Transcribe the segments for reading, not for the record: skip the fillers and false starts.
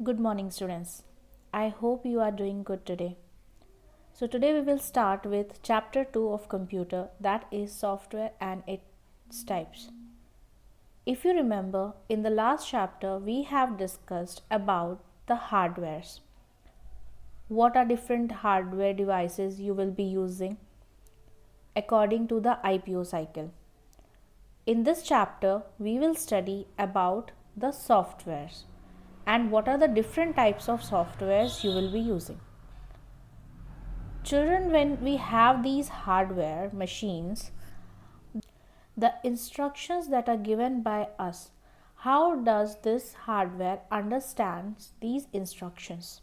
Good morning, students. I hope you are doing good today. So, today we will start with chapter 2 of computer, that is software and its types. If you remember, in the last chapter we have discussed about the hardwares. What are different hardware devices you will be using according to the IPO cycle. In this chapter, we will study about the softwares and what are the different types of softwares you will be using. Children, when we have these hardware machines, the instructions that are given by us, how does this hardware understands these instructions?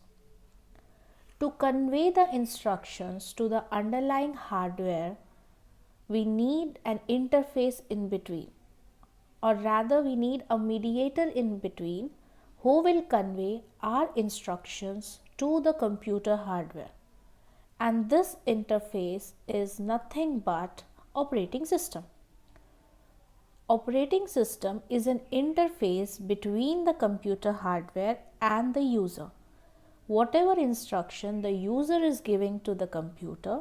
To convey the instructions to the underlying hardware, we need an interface in between, or rather we need a mediator in between who will convey our instructions to the computer hardware. And this interface is nothing but operating system. Operating system is an interface between the computer hardware and the user. Whatever instruction the user is giving to the computer,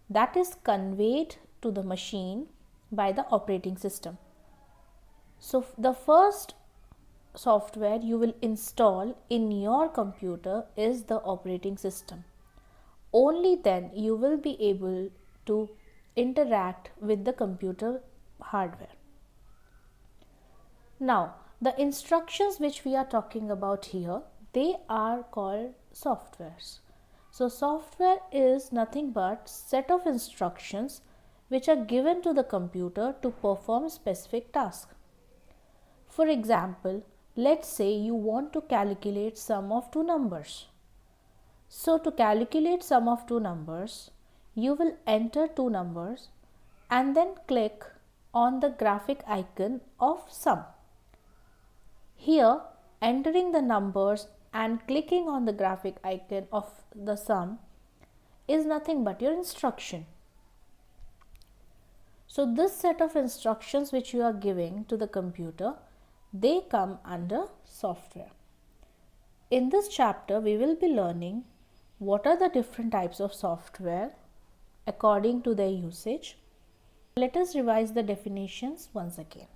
that is conveyed to the machine by the operating system. So the first software you will install in your computer is the operating system. Only then you will be able to interact with the computer hardware. Now, the instructions which we are talking about here, they are called softwares. So, software is nothing but set of instructions which are given to the computer to perform specific tasks. For example, let's say you want to calculate sum of two numbers. So, to calculate sum of two numbers, you will enter two numbers and then click on the graphic icon of sum. Here, entering the numbers and clicking on the graphic icon of the sum is nothing but your instruction. So, this set of instructions which you are giving to the computer, they come under software. In this chapter, we will be learning what are the different types of software according to their usage. Let us revise the definitions once again.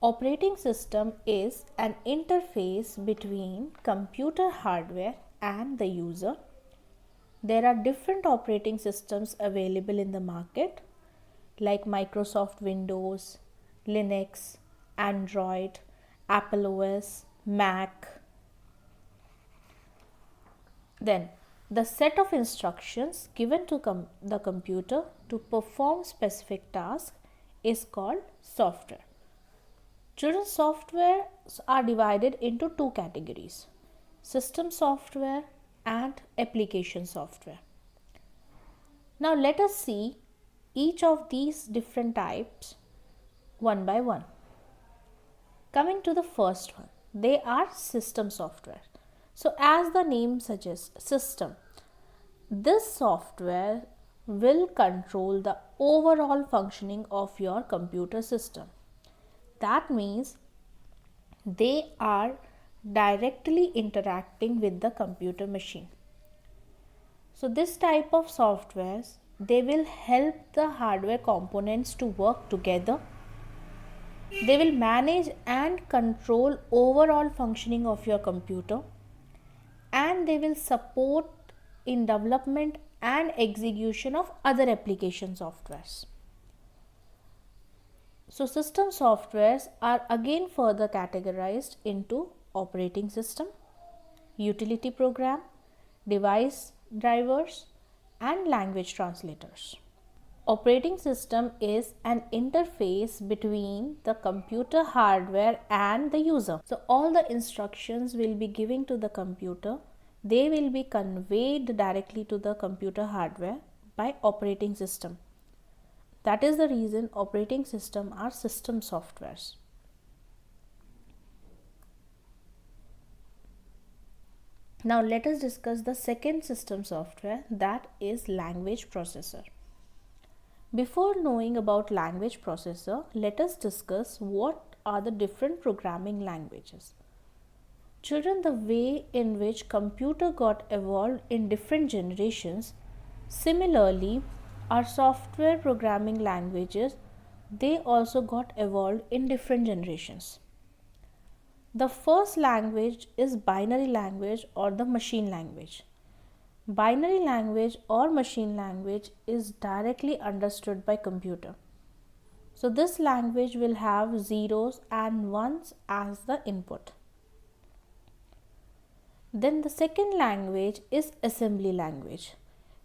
Operating system is an interface between computer hardware and the user. There are different operating systems available in the market like Microsoft Windows, Linux, Android, Apple OS, Mac. Then, the set of instructions given to the computer to perform specific tasks is called software. Children's software are divided into two categories: system software and application software. Now, let us see each of these different types one by one. Coming to the first one, they are system software. So, as the name suggests, system, this software will control the overall functioning of your computer system. That means they are directly interacting with the computer machine. So, this type of softwares, they will help the hardware components to work together. They will manage and control overall functioning of your computer, and they will support in development and execution of other application softwares. So, system softwares are again further categorized into operating system, utility program, device drivers, and language translators. Operating system is an interface between the computer hardware and the user. So, all the instructions will be given to the computer. They will be conveyed directly to the computer hardware by operating system. That is the reason operating system are system softwares. Now, let us discuss the second system software, that is language processor. Before knowing about language processor, let us discuss what are the different programming languages. Children, the way in which computer got evolved in different generations, similarly, our software programming languages, they also got evolved in different generations. The first language is binary language or the machine language. Binary language or machine language is directly understood by computer. So this language will have zeros and ones as the input. Then the second language is assembly language.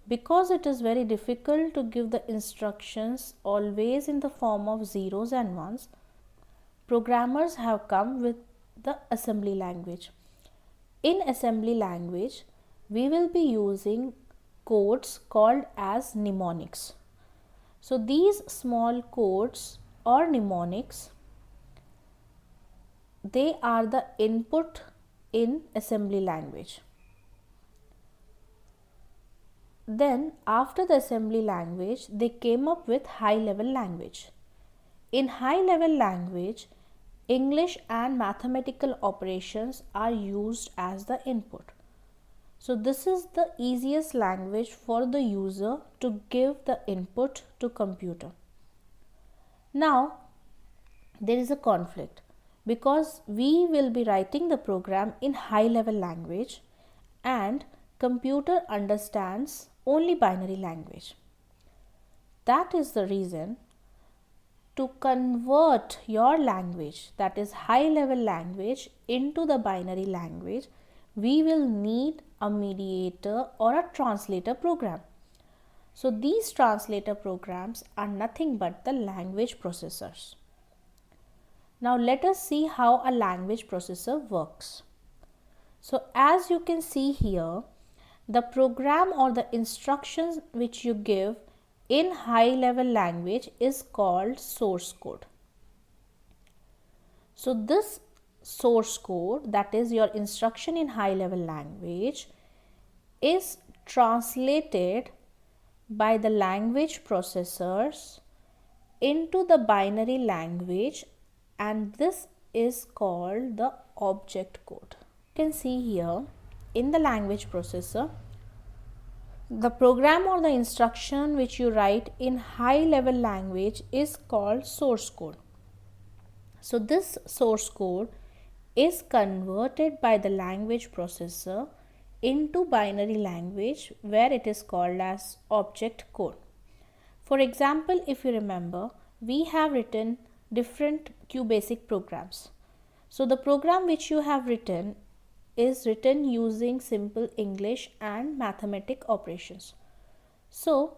Because it is very difficult to give the instructions always in the form of zeros and ones, programmers have come with the assembly language. In assembly language, we will be using codes called as mnemonics. So these small codes or mnemonics, they are the input in assembly language. Then after the assembly language, they came up with high level language. In high level language, English and mathematical operations are used as the input. So this is the easiest language for the user to give the input to computer. Now there is a conflict because we will be writing the program in high level language and computer understands only binary language. That is the reason to convert your language, that is high level language, into the binary language, we will need a mediator or a translator program. So these translator programs are nothing but the language processors. Now let us see how a language processor works. So as you can see here, the program or the instructions which you give in high level language is called source code. So this source code, that is your instruction in high level language, is translated by the language processors into the binary language, and this is called the object code. You can see here in the language processor, the program or the instruction which you write in high level language is called source code. So this source code is converted by the language processor into binary language where it is called as object code. For example, if you remember, we have written different QBasic programs. So the program which you have written is written using simple English and mathematic operations. So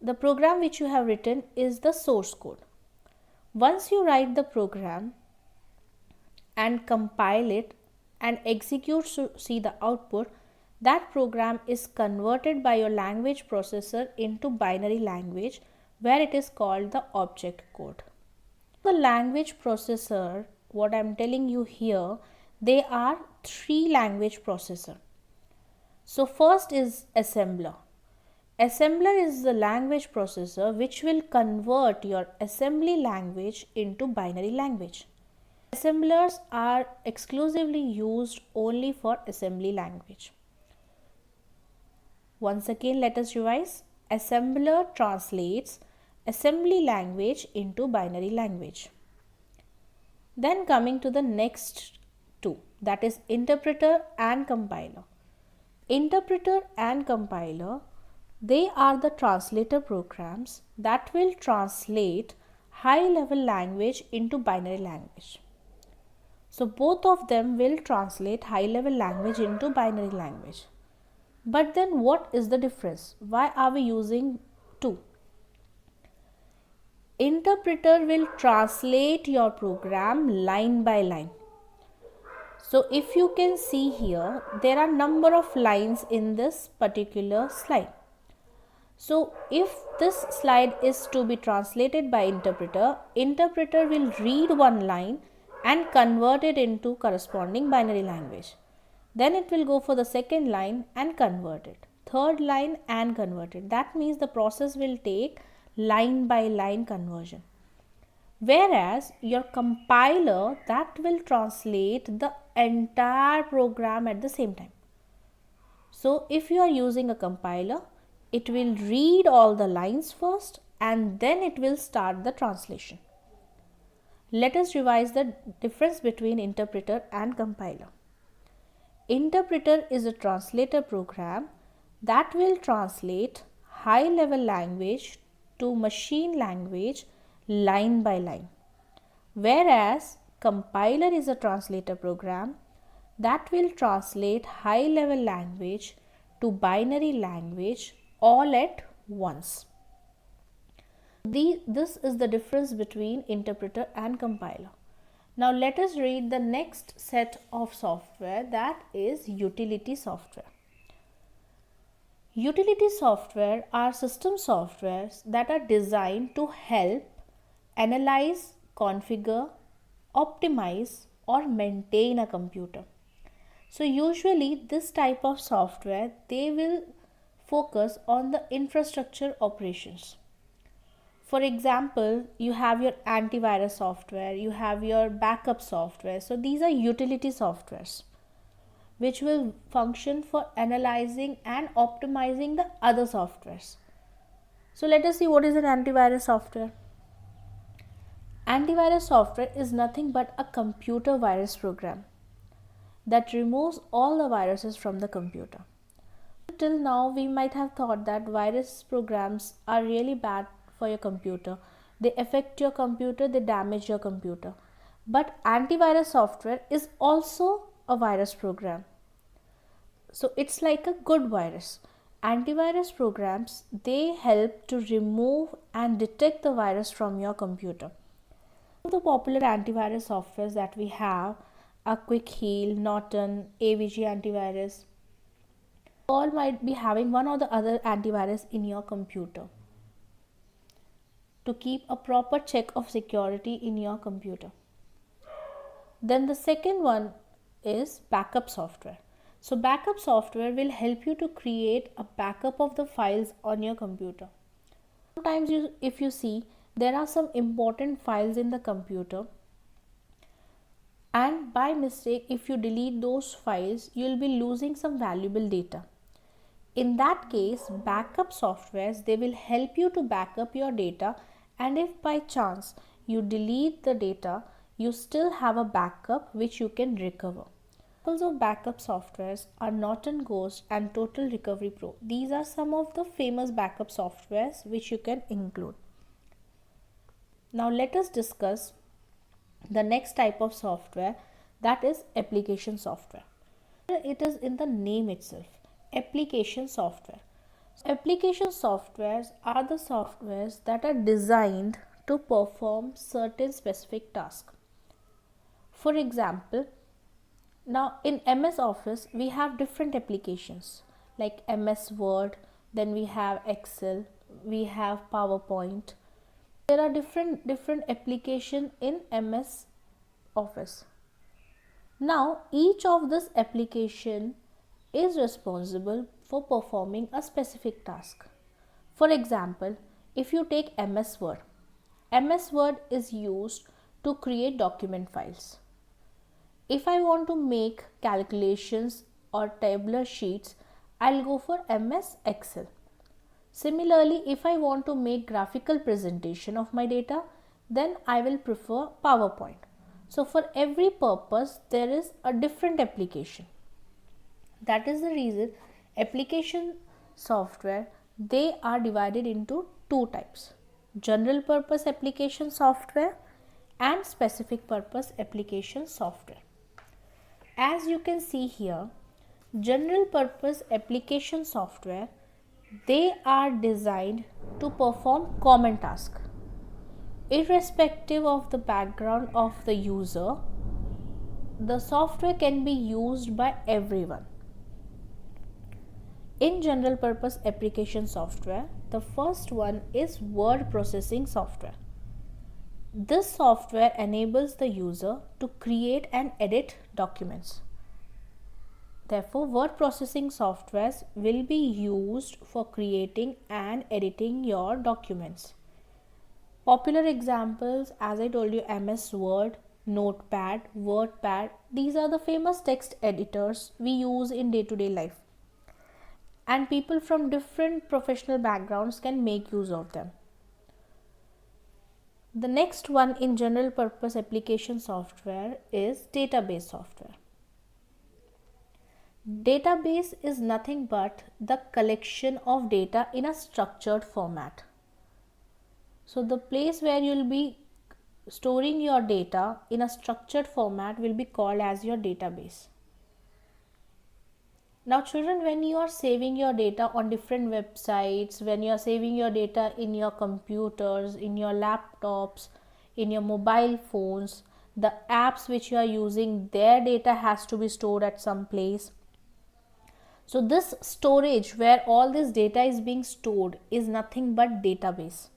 the program which you have written is the source code. Once you write the program and compile it and execute to see the output, that program is converted by your language processor into binary language where it is called the object code. The language processor, what I am telling you here, they are three language processor. So first is assembler. Assembler is the language processor which will convert your assembly language into binary language. Assemblers are exclusively used only for assembly language. Once again, let us revise. Assembler translates assembly language into binary language. Then coming to the next two, that is interpreter and compiler. Interpreter and compiler, they are the translator programs that will translate high level language into binary language. So both of them will translate high level language into binary language. But then what is the difference? Why are we using two? Interpreter will translate your program line by line. So if you can see here, there are number of lines in this particular slide. So if this slide is to be translated by interpreter, interpreter will read one line and convert it into corresponding binary language. Then it will go for the second line and convert it, third line and convert it. That means the process will take line by line conversion. whereas your compiler, that will translate the entire program at the same time. So if you are using a compiler, it will read all the lines first and then it will start the translation. Let us revise the difference between interpreter and compiler. Interpreter is a translator program that will translate high level language to machine language line by line, whereas compiler is a translator program that will translate high level language to binary language all at once. This is the difference between interpreter and compiler. Now let us read the next set of software, that is utility software. Utility software are system softwares that are designed to help analyze, configure, optimize or maintain a computer. So usually this type of software, they will focus on the infrastructure operations. For example, you have your antivirus software, you have your backup software. So these are utility softwares which will function for analyzing and optimizing the other softwares. So let us see what is an antivirus software. Antivirus software is nothing but a computer virus program that removes all the viruses from the computer. Till now, we might have thought that virus programs are really bad for your computer. They affect your computer, they damage your computer. But antivirus software is also a virus program. So it's like a good virus. Antivirus programs, they help to remove and detect the virus from your computer. The popular antivirus softwares that we have are Quick Heal, Norton, AVG antivirus. All might be having one or the other antivirus in your computer to keep a proper check of security in your computer. Then the second one is backup software. So backup software will help you to create a backup of the files on your computer. Sometimes if you see, there are some important files in the computer, and by mistake if you delete those files, you will be losing some valuable data. In that case, backup softwares, they will help you to back up your data, and if by chance you delete the data, you still have a backup which you can recover. Examples of backup softwares are Norton Ghost and Total Recovery Pro. These are some of the famous backup softwares which you can include. Now let us discuss the next type of software, that is application software. It is in the name itself, application software. Application softwares are the softwares that are designed to perform certain specific tasks. For example, now in MS Office we have different applications like MS Word, then we have Excel, we have PowerPoint. There are different applications in MS Office. Now each of this application is responsible for performing a specific task. For example, if you take MS Word is used to create document files. If I want to make calculations or tabular sheets, I'll go for MS Excel. Similarly, if I want to make graphical presentation of my data, then I will prefer PowerPoint. So for every purpose, there is a different application. That is the reason application software, they are divided into two types: general purpose application software and specific purpose application software. As you can see here, general purpose application software, they are designed to perform common tasks. Irrespective of the background of the user, the software can be used by everyone. In general purpose application software, the first one is word processing software. This software enables the user to create and edit documents. Therefore, word processing softwares will be used for creating and editing your documents. Popular examples, as I told you, MS Word, Notepad, WordPad, these are the famous text editors we use in day-to-day life. And people from different professional backgrounds can make use of them. The next one in general purpose application software is database software. Database is nothing but the collection of data in a structured format. So the place where you'll be storing your data in a structured format will be called as your database. Now children, when you are saving your data on different websites, when you are saving your data in your computers, in your laptops, in your mobile phones, the apps which you are using, their data has to be stored at some place. So this storage where all this data is being stored is nothing but database.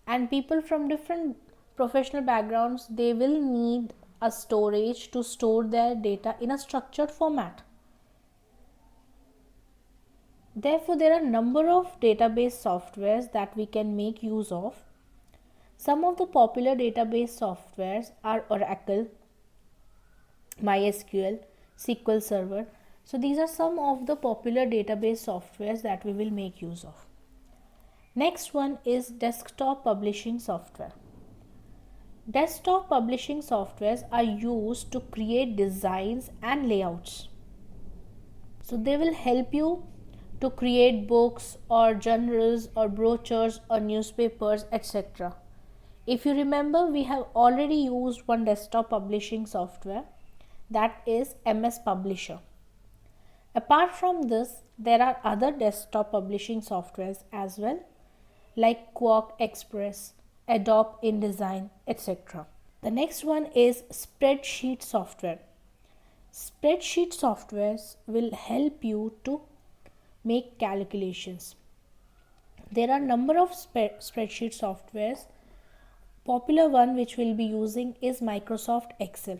And people from different professional backgrounds, they will need a storage to store their data in a structured format. Therefore, there are a number of database softwares that we can make use of. Some of the popular database softwares are Oracle, MySQL, SQL Server. So these are some of the popular database softwares that we will make use of. Next one is desktop publishing software. Desktop publishing softwares are used to create designs and layouts. So they will help you to create books or journals or brochures or newspapers, etc. If you remember, we have already used one desktop publishing software, that is MS Publisher. Apart from this, there are other desktop publishing softwares as well, like Quark Express, Adobe InDesign, etc. The next one is spreadsheet software. Spreadsheet softwares will help you to make calculations. There are number of spreadsheet softwares. Popular one which we'll be using is Microsoft Excel.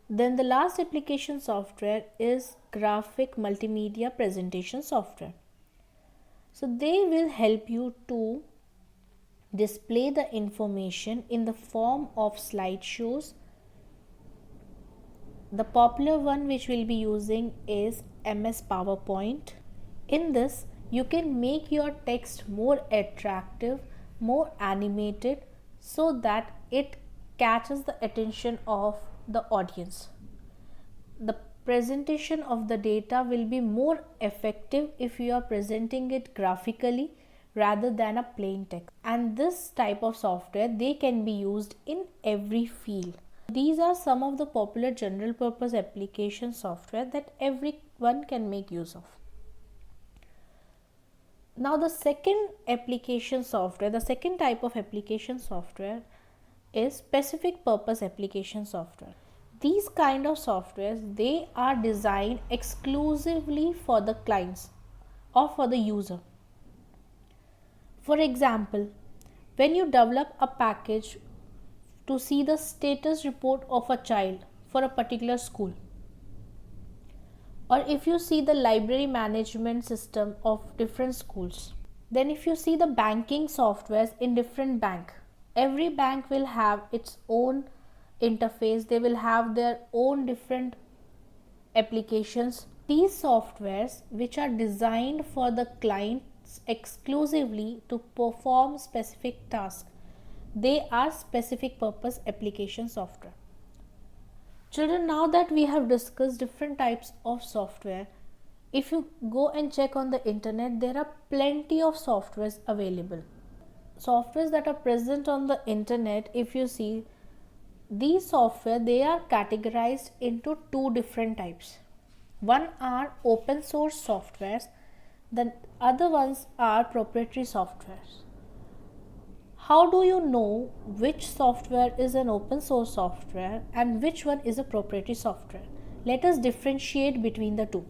Then the last application software is graphic multimedia presentation software. So they will help you to display the information in the form of slideshows. The popular one which we'll be using is MS PowerPoint. In this, you can make your text more attractive, more animated, so that it catches the attention of the audience. The presentation of the data will be more effective if you are presenting it graphically rather than a plain text. And this type of software, they can be used in every field. These are some of the popular general purpose application software that everyone can make use of. Now the second application software, the second type of application software is specific purpose application software. These kind of softwares, they are designed exclusively for the clients or for the user. For example, when you develop a package to see the status report of a child for a particular school, or if you see the library management system of different schools, then if you see the banking softwares in different bank, every bank will have its own interface, they will have their own different applications. These softwares which are designed for the clients exclusively to perform specific tasks, they are specific purpose application software. Children, now that we have discussed different types of software, if you go and check on the internet, there are plenty of softwares available. Softwares that are present on the internet, if you see, these software, they are categorized into two different types. One are open source softwares, the other ones are proprietary softwares. How do you know which software is an open source software and which one is a proprietary software? Let us differentiate between the two.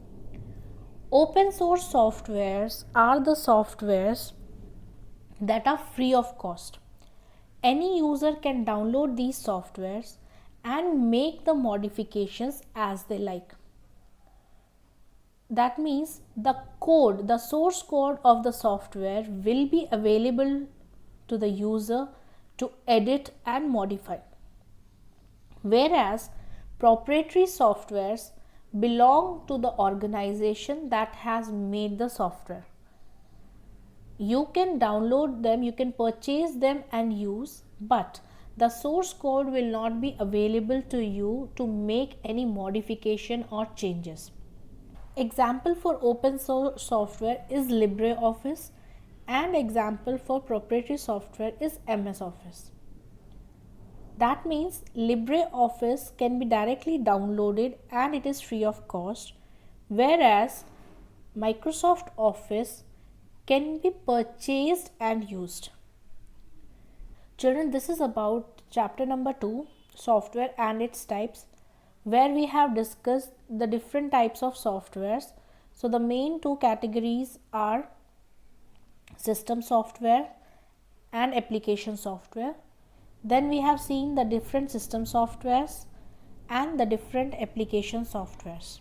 Open source softwares are the softwares that are free of cost. Any user can download these softwares and make the modifications as they like. That means the code, the source code of the software will be available to the user to edit and modify. Whereas proprietary softwares belong to the organization that has made the software. You can download them, you can purchase them and use, but the source code will not be available to you to make any modification or changes. Example for open source software is LibreOffice, and example for proprietary software is MS Office. That means LibreOffice can be directly downloaded and it is free of cost, whereas Microsoft Office can be purchased and used. Children, this is about chapter number 2, software and its types, where we have discussed the different types of softwares. So the main two categories are system software and application software. Then we have seen the different system softwares and the different application softwares.